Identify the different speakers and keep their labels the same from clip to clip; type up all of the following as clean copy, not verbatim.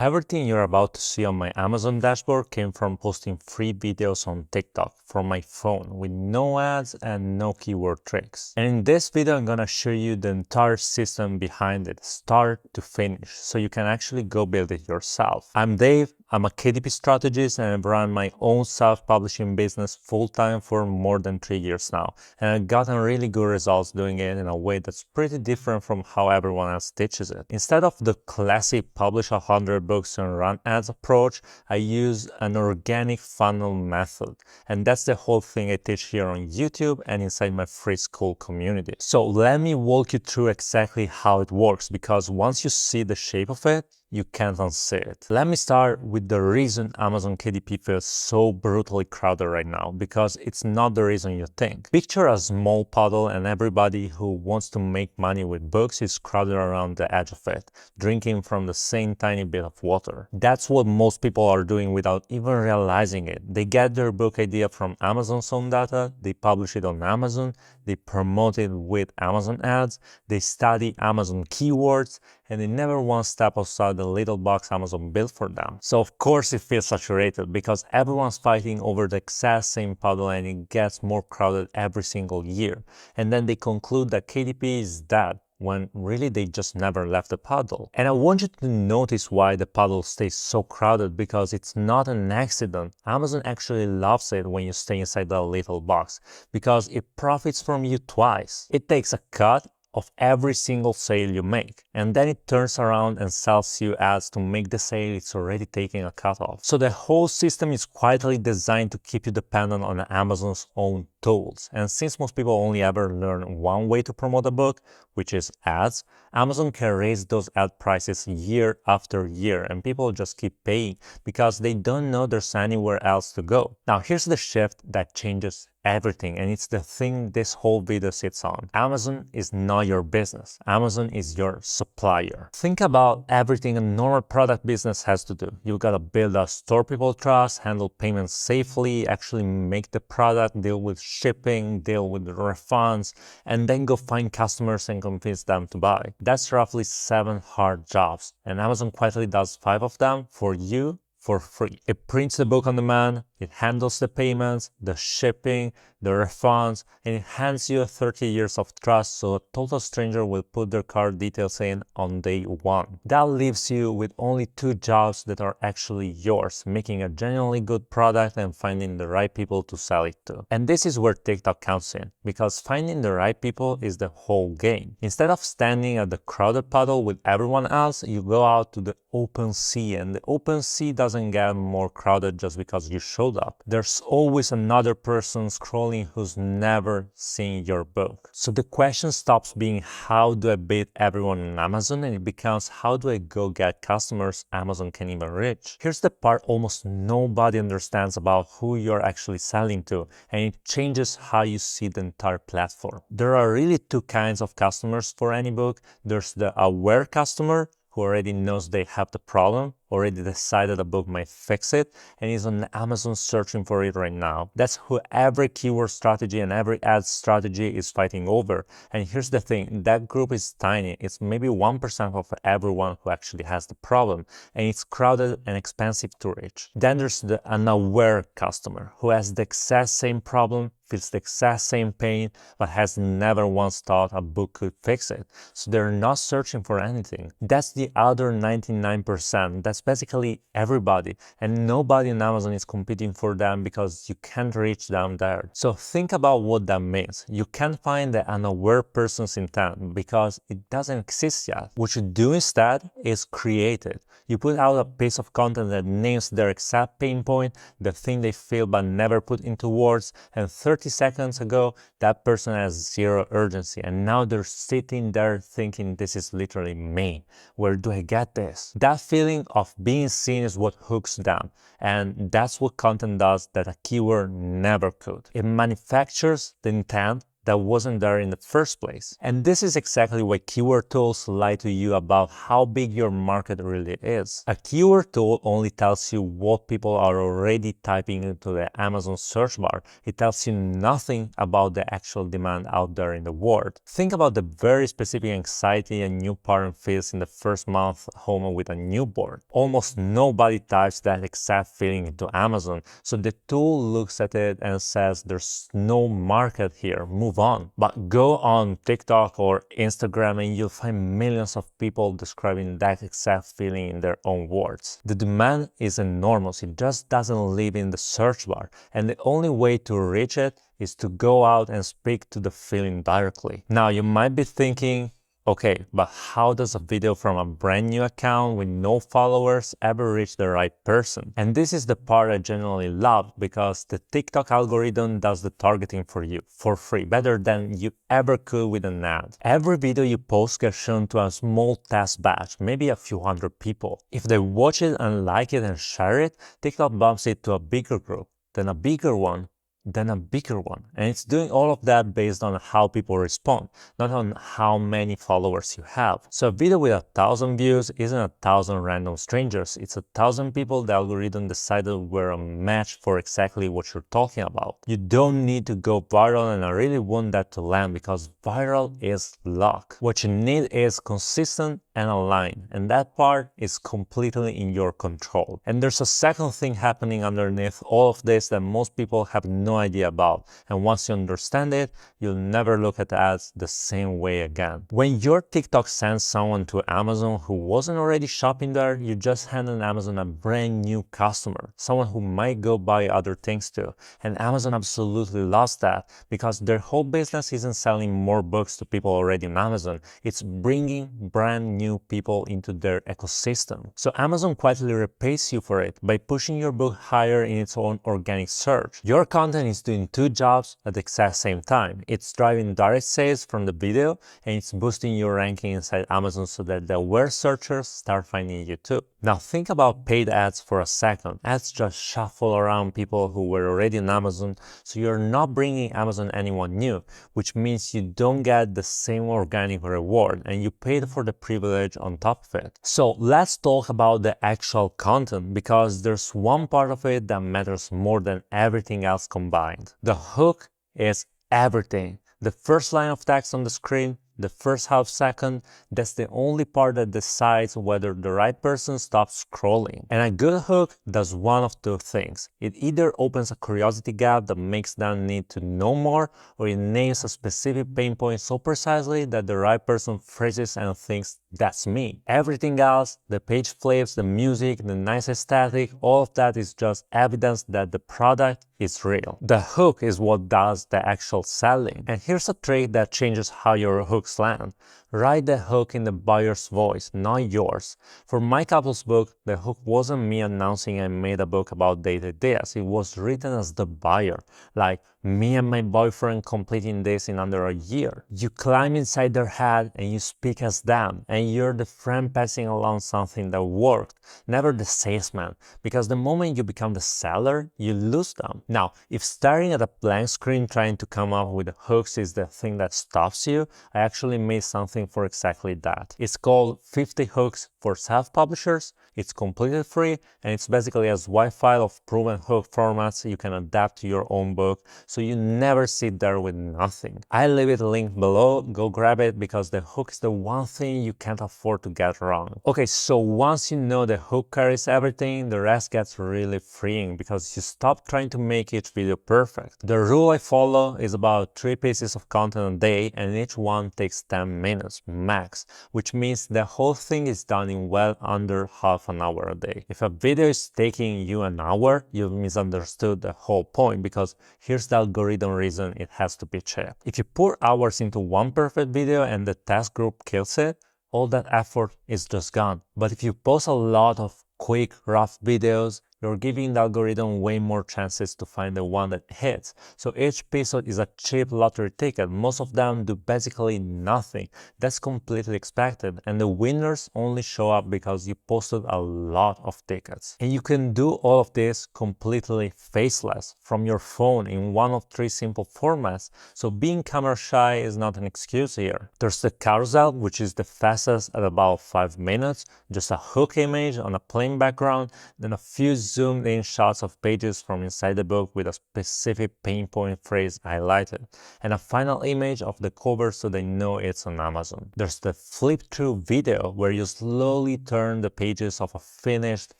Speaker 1: Everything you're about to see on my Amazon dashboard came from posting free videos on TikTok from my phone with no ads and no keyword tricks. And in this video, I'm gonna show you the entire system behind it, start to finish, so you can actually go build it yourself. I'm Dave, I'm a KDP strategist, and I've run my own self-publishing business full-time for more than 3 years now. And I've gotten really good results doing it in a way that's pretty different from how everyone else teaches it. Instead of the classic publish 100 books and run ads approach, I use an organic funnel method. And that's the whole thing I teach here on YouTube and inside my free school community. So let me walk you through exactly how it works, because once you see the shape of it, you can't unsee it. Let me start with the reason Amazon KDP feels so brutally crowded right now, because it's not the reason you think. Picture a small puddle and everybody who wants to make money with books is crowded around the edge of it, drinking from the same tiny bit of water. That's what most people are doing without even realizing it. They get their book idea from Amazon's own data, they publish it on Amazon, they promote it with Amazon ads, they study Amazon keywords, and they never once step outside the little box Amazon built for them. So of course it feels saturated, because everyone's fighting over the exact same puddle and it gets more crowded every single year. And then they conclude that KDP is dead, when really they just never left the puddle. And I want you to notice why the puddle stays so crowded, because it's not an accident. Amazon actually loves it when you stay inside the little box, because it profits from you twice. It takes a cut of every single sale you make, and then it turns around and sells you ads to make the sale it's already taking a cut of. So the whole system is quietly designed to keep you dependent on Amazon's own tools. And since most people only ever learn one way to promote a book, which is ads, Amazon can raise those ad prices year after year, and people just keep paying because they don't know there's anywhere else to go. Now here's the shift that changes everything, and it's the thing this whole video sits on. Amazon is not your business. Amazon is your supplier. Think about everything a normal product business has to do. You gotta build a store people trust, handle payments safely, actually make the product, deal with shipping, deal with refunds, and then go find customers and convince them to buy. That's roughly 7 hard jobs, and Amazon quietly does 5 of them for you for free. It prints the book on demand, it handles the payments, the shipping, the refunds, and it hands you 30 years of trust, so a total stranger will put their card details in on day 1. That leaves you with only 2 jobs that are actually yours: making a genuinely good product and finding the right people to sell it to. And this is where TikTok comes in, because finding the right people is the whole game. Instead of standing at the crowded puddle with everyone else, you go out to the open sea, and the open sea doesn't get more crowded just because you showed up. There's always another person scrolling who's never seen your book. So the question stops being how do I beat everyone on Amazon, and it becomes how do I go get customers Amazon can even reach. Here's the part almost nobody understands about who you're actually selling to, and it changes how you see the entire platform. There are really 2 kinds of customers for any book. There's the aware customer, who already knows they have the problem, already decided a book might fix it, and is on Amazon searching for it right now. That's who every keyword strategy and every ad strategy is fighting over. And here's the thing, that group is tiny. It's maybe 1% of everyone who actually has the problem, and it's crowded and expensive to reach. Then there's the unaware customer, who has the exact same problem, feels the exact same pain, but has never once thought a book could fix it. So they're not searching for anything. That's the other 99%. That's basically everybody, and nobody on Amazon is competing for them because you can't reach them there. So think about what that means. You can't find the unaware person's intent because it doesn't exist yet. What you do instead is create it. You put out a piece of content that names their exact pain point, the thing they feel but never put into words, and 30 seconds ago, that person has 0 urgency, and now they're sitting there thinking, this is literally me. Where do I get this? That feeling of being seen is what hooks them, and that's what content does that a keyword never could. It manufactures the intent that wasn't there in the first place. And this is exactly why keyword tools lie to you about how big your market really is. A keyword tool only tells you what people are already typing into the Amazon search bar. It tells you nothing about the actual demand out there in the world. Think about the very specific anxiety a new parent feels in the first month home with a newborn. Almost nobody types that exact feeling into Amazon, so the tool looks at it and says there's no market here, move on. But go on TikTok or Instagram and you'll find millions of people describing that exact feeling in their own words. The demand is enormous, it just doesn't live in the search bar, and the only way to reach it is to go out and speak to the feeling directly. Now you might be thinking, okay, but how does a video from a brand new account with no followers ever reach the right person? And this is the part I genuinely love, because the TikTok algorithm does the targeting for you for free, better than you ever could with an ad. Every video you post gets shown to a small test batch, maybe a few hundred people. If they watch it and like it and share it, TikTok bumps it to a bigger group, then a bigger one, then a bigger one. And it's doing all of that based on how people respond, not on how many followers you have. So a video with 1,000 views isn't 1,000 random strangers, it's 1,000 people the algorithm decided were a match for exactly what you're talking about. You don't need to go viral, and I really want that to land, because viral is luck. What you need is consistent and aligned, and that part is completely in your control. And there's a second thing happening underneath all of this that most people have no idea about, and once you understand it, you'll never look at ads the same way again. When your TikTok sends someone to Amazon who wasn't already shopping there, you just handed Amazon a brand new customer, someone who might go buy other things too. And Amazon absolutely loves that, because their whole business isn't selling more books to people already on Amazon, it's bringing brand new people into their ecosystem. So Amazon quietly repays you for it by pushing your book higher in its own organic search. Your content is doing two jobs at the exact same time. It's driving direct sales from the video, and it's boosting your ranking inside Amazon so that the aware searchers start finding you too. Now think about paid ads for a second. Ads just shuffle around people who were already on Amazon, so you're not bringing Amazon anyone new, which means you don't get the same organic reward, and you paid for the privilege on top of it. So let's talk about the actual content, because there's one part of it that matters more than everything else combined. The hook is everything. The first line of text on the screen, the first half second, that's the only part that decides whether the right person stops scrolling. And a good hook does one of two things. It either opens a curiosity gap that makes them need to know more, or it names a specific pain point so precisely that the right person phrases and thinks, that's me. Everything else, the page flips, the music, the nice aesthetic, all of that is just evidence that the product is real. The hook is what does the actual selling. And here's a trick that changes how your hooks land. Write the hook in the buyer's voice, not yours. For my couple's book, the hook wasn't me announcing I made a book about dated this. It was written as the buyer, like me and my boyfriend completing this in under a year. You climb inside their head and you speak as them, and you're the friend passing along something that worked, never the salesman, because the moment you become the seller, you lose them. Now, if staring at a blank screen trying to come up with hooks is the thing that stops you, I actually made something for exactly that. It's called 50 Hooks for Self-Publishers. It's completely free, and it's basically a WIFI file of proven hook formats you can adapt to your own book, so you never sit there with nothing. I leave it linked below, go grab it, because the hook is the one thing you can't afford to get wrong. Okay, so once you know the hook carries everything, the rest gets really freeing, because you stop trying to make each video perfect. The rule I follow is about 3 pieces of content a day, and each one takes 10 minutes max, which means the whole thing is done in well under half an hour a day. If a video is taking you an hour, you've misunderstood the whole point, because here's the algorithm reason it has to be cheap. If you pour hours into one perfect video and the test group kills it, all that effort is just gone. But if you post a lot of quick, rough videos, you're giving the algorithm way more chances to find the one that hits. So each episode is a cheap lottery ticket. Most of them do basically nothing. That's completely expected, and the winners only show up because you posted a lot of tickets. And you can do all of this completely faceless from your phone in one of three simple formats, so being camera shy is not an excuse here. There's the carousel, which is the fastest at about 5 minutes, just a hook image on a plain background, then a few zoomed in shots of pages from inside the book with a specific pinpoint phrase highlighted, and a final image of the cover so they know it's on Amazon. There's the flip through video, where you slowly turn the pages of a finished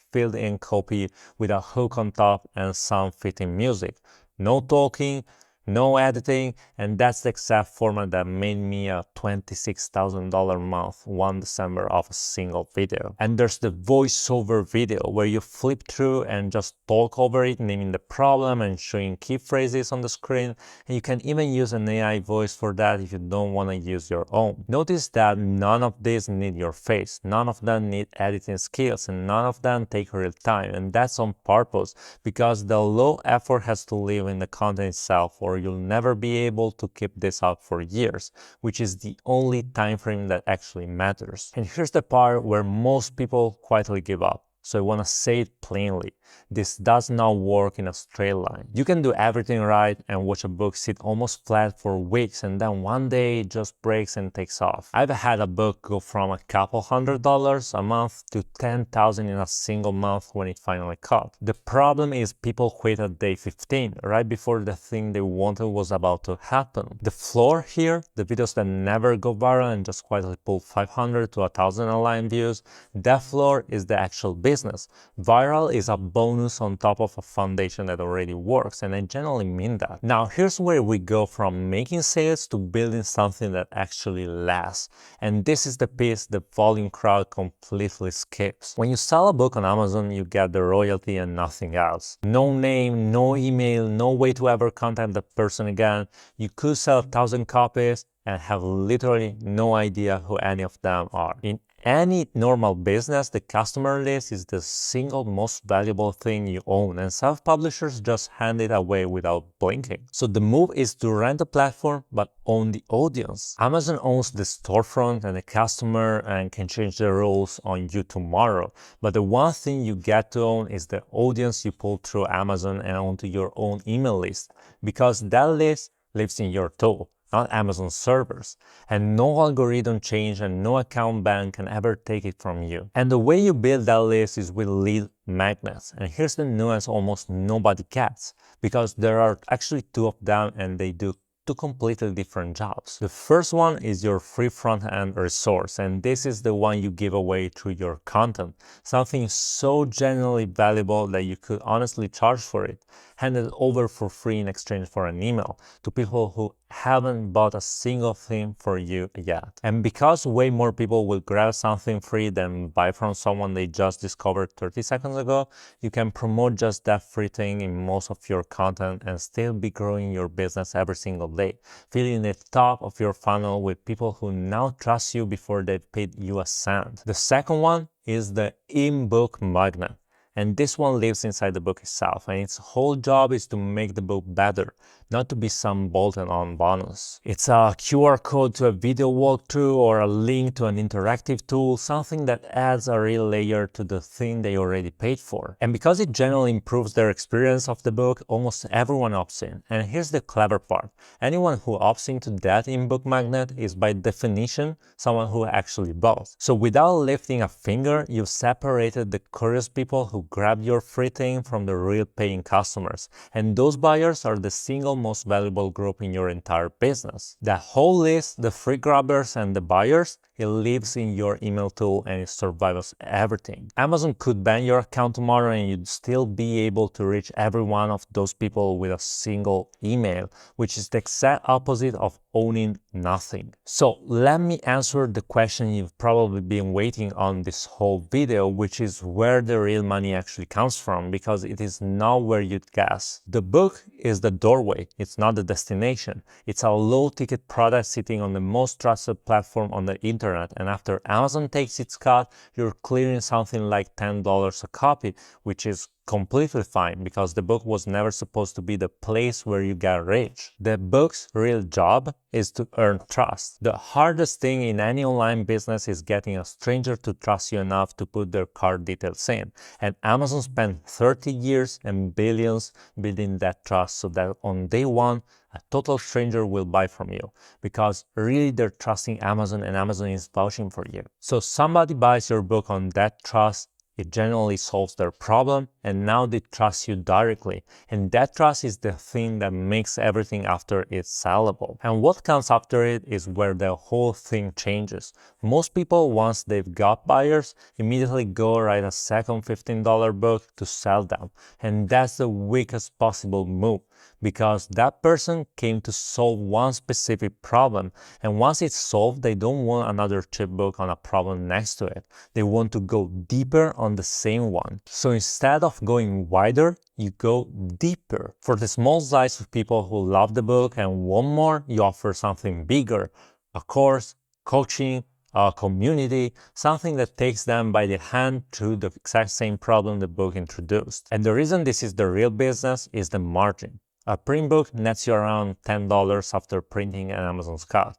Speaker 1: filled in copy with a hook on top and some fitting music. No talking, no editing, and that's the exact format that made me a $26,000 month one December of a single video. And there's the voiceover video, where you flip through and just talk over it, naming the problem and showing key phrases on the screen, and you can even use an AI voice for that if you don't want to use your own. Notice that none of these need your face, none of them need editing skills, and none of them take real time, and that's on purpose, because the low effort has to live in the content itself, or you'll never be able to keep this up for years, which is the only time frame that actually matters. And here's the part where most people quietly give up. So I want to say it plainly. This does not work in a straight line. You can do everything right and watch a book sit almost flat for weeks, and then one day it just breaks and takes off. I've had a book go from a couple $100s a month to $10,000 in a single month when it finally caught. The problem is people quit at day 15, right before the thing they wanted was about to happen. The floor here, the videos that never go viral and just quietly pull 500 to 1,000 aligned views, that floor is the actual business. Viral is a bonus on top of a foundation that already works, and I generally mean that. Now here's where we go from making sales to building something that actually lasts, and this is the piece the volume crowd completely skips. When you sell a book on Amazon, you get the royalty and nothing else. No name, no email, no way to ever contact the person again. You could sell 1,000 copies and have literally no idea who any of them are. In any normal business, the customer list is the single most valuable thing you own, and self-publishers just hand it away without blinking. So the move is to rent the platform but own the audience. Amazon owns the storefront and the customer and can change the rules on you tomorrow, but the one thing you get to own is the audience you pull through Amazon and onto your own email list, because that list lives in your tool, not Amazon servers, and no algorithm change and no account ban can ever take it from you. And the way you build that list is with lead magnets, and here's the nuance almost nobody gets, because there are actually two of them and they do two completely different jobs. The first one is your free front-end resource, and this is the one you give away through your content, something so genuinely valuable that you could honestly charge for it, hand it over for free in exchange for an email to people who haven't bought a single thing for you yet. And because way more people will grab something free than buy from someone they just discovered 30 seconds ago, you can promote just that free thing in most of your content and still be growing your business every single day, filling the top of your funnel with people who now trust you before they've paid you a cent. The second one is the in-book magnet. And this one lives inside the book itself, and its whole job is to make the book better, not to be some bolted-on bonus. It's a QR code to a video walkthrough or a link to an interactive tool, something that adds a real layer to the thing they already paid for. And because it generally improves their experience of the book, almost everyone opts in. And here's the clever part. Anyone who opts into that in-book magnet is by definition someone who actually bought. So without lifting a finger, you've separated the curious people who grab your free thing from the real paying customers, and those buyers are the single most valuable group in your entire business. The whole list, the free grabbers and the buyers, it lives in your email tool and it survives everything. Amazon could ban your account tomorrow and you'd still be able to reach every one of those people with a single email, which is the exact opposite of owning nothing. So let me answer the question you've probably been waiting on this whole video, which is where the real money actually comes from, because it is not where you'd guess. The book is the doorway, it's not the destination. It's a low-ticket product sitting on the most trusted platform on the internet, internet, and after Amazon takes its cut, you're clearing something like $10 a copy, which is completely fine because the book was never supposed to be the place where you get rich. The book's real job is to earn trust. The hardest thing in any online business is getting a stranger to trust you enough to put their card details in. And Amazon spent 30 years and billions building that trust so that on day one, a total stranger will buy from you because really they're trusting Amazon and Amazon is vouching for you. So somebody buys your book on that trust, it generally solves their problem, and now they trust you directly. And that trust is the thing that makes everything after it sellable. And what comes after it is where the whole thing changes. Most people, once they've got buyers, immediately go write a second $15 book to sell them. And that's the weakest possible move, because that person came to solve one specific problem, and once it's solved, they don't want another cheap book on a problem next to it. They want to go deeper on the same one. So instead of going wider, you go deeper. For the small slice of people who love the book and want more, you offer something bigger, a course, coaching, a community, something that takes them by the hand through the exact same problem the book introduced. And the reason this is the real business is the margin. A print book nets you around $10 after printing an Amazon's cut.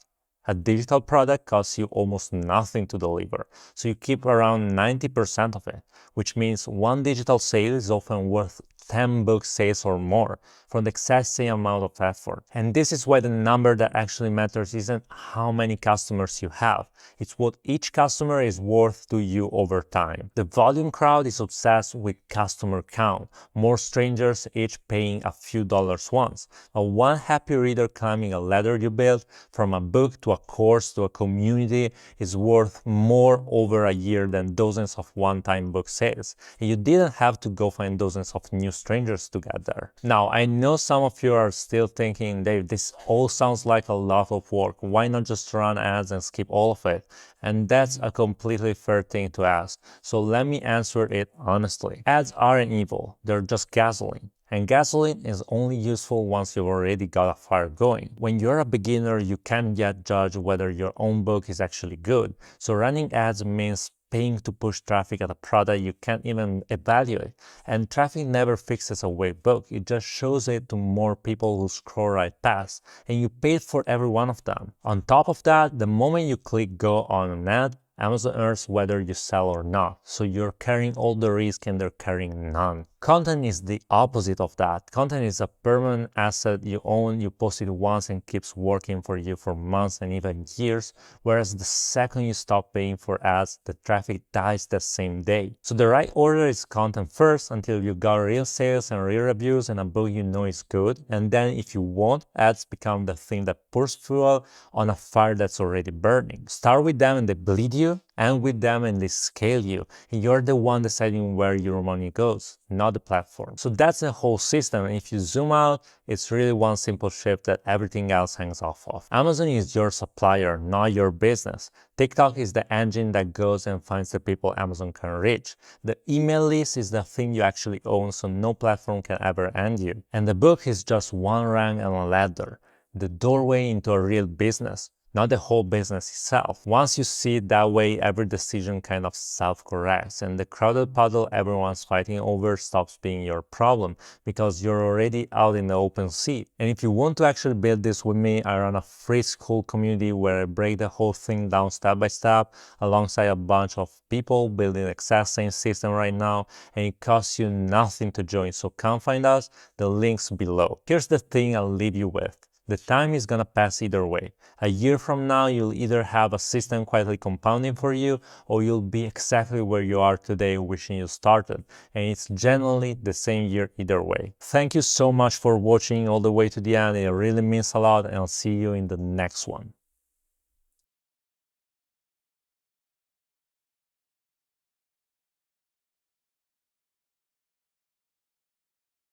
Speaker 1: A digital product costs you almost nothing to deliver, so you keep around 90% of it, which means one digital sale is often worth 10 book sales or more for the exact same amount of effort. And this is why the number that actually matters isn't how many customers you have, it's what each customer is worth to you over time. The volume crowd is obsessed with customer count, more strangers each paying a few dollars once. A one happy reader climbing a ladder you built, from a book to a course to a community, is worth more over a year than dozens of one-time book sales. And you didn't have to go find dozens of new strangers to get there. Now, I know some of you are still thinking, Dave, this all sounds like a lot of work. Why not just run ads and skip all of it? And that's a completely fair thing to ask. So let me answer it honestly. Ads aren't evil, they're just gasoline. And gasoline is only useful once you've already got a fire going. When you're a beginner, you can't yet judge whether your own book is actually good. So running ads means paying to push traffic at a product you can't even evaluate. And traffic never fixes a weak book, it just shows it to more people who scroll right past, and you paid for every one of them. On top of that, the moment you click go on an ad, Amazon earns whether you sell or not, so you're carrying all the risk and they're carrying none. Content is the opposite of that. Content is a permanent asset you own, you post it once and keeps working for you for months and even years, whereas the second you stop paying for ads, the traffic dies the same day. So the right order is content first until you got real sales and real reviews and a book you know is good, and then if you want, ads become the thing that pours fuel on a fire that's already burning. Start with them and they bleed you, and with them and they scale you, and you're the one deciding where your money goes, not the platform. So that's the whole system, and if you zoom out, it's really one simple shift that everything else hangs off of. Amazon is your supplier, not your business. TikTok is the engine that goes and finds the people Amazon can reach. The email list is the thing you actually own, so no platform can ever end you. And the book is just one rank on a ladder, the doorway into a real business, not the whole business itself. Once you see it that way, every decision kind of self-corrects, and the crowded puddle everyone's fighting over stops being your problem because you're already out in the open sea. And if you want to actually build this with me, I run a free school community where I break the whole thing down step by step alongside a bunch of people building the exact same system right now, and it costs you nothing to join, so come find us, the link's below. Here's the thing I'll leave you with. The time is gonna pass either way. A year from now, you'll either have a system quietly compounding for you, or you'll be exactly where you are today wishing you started. And it's generally the same year either way. Thank you so much for watching all the way to the end. It really means a lot, and I'll see you in the next one.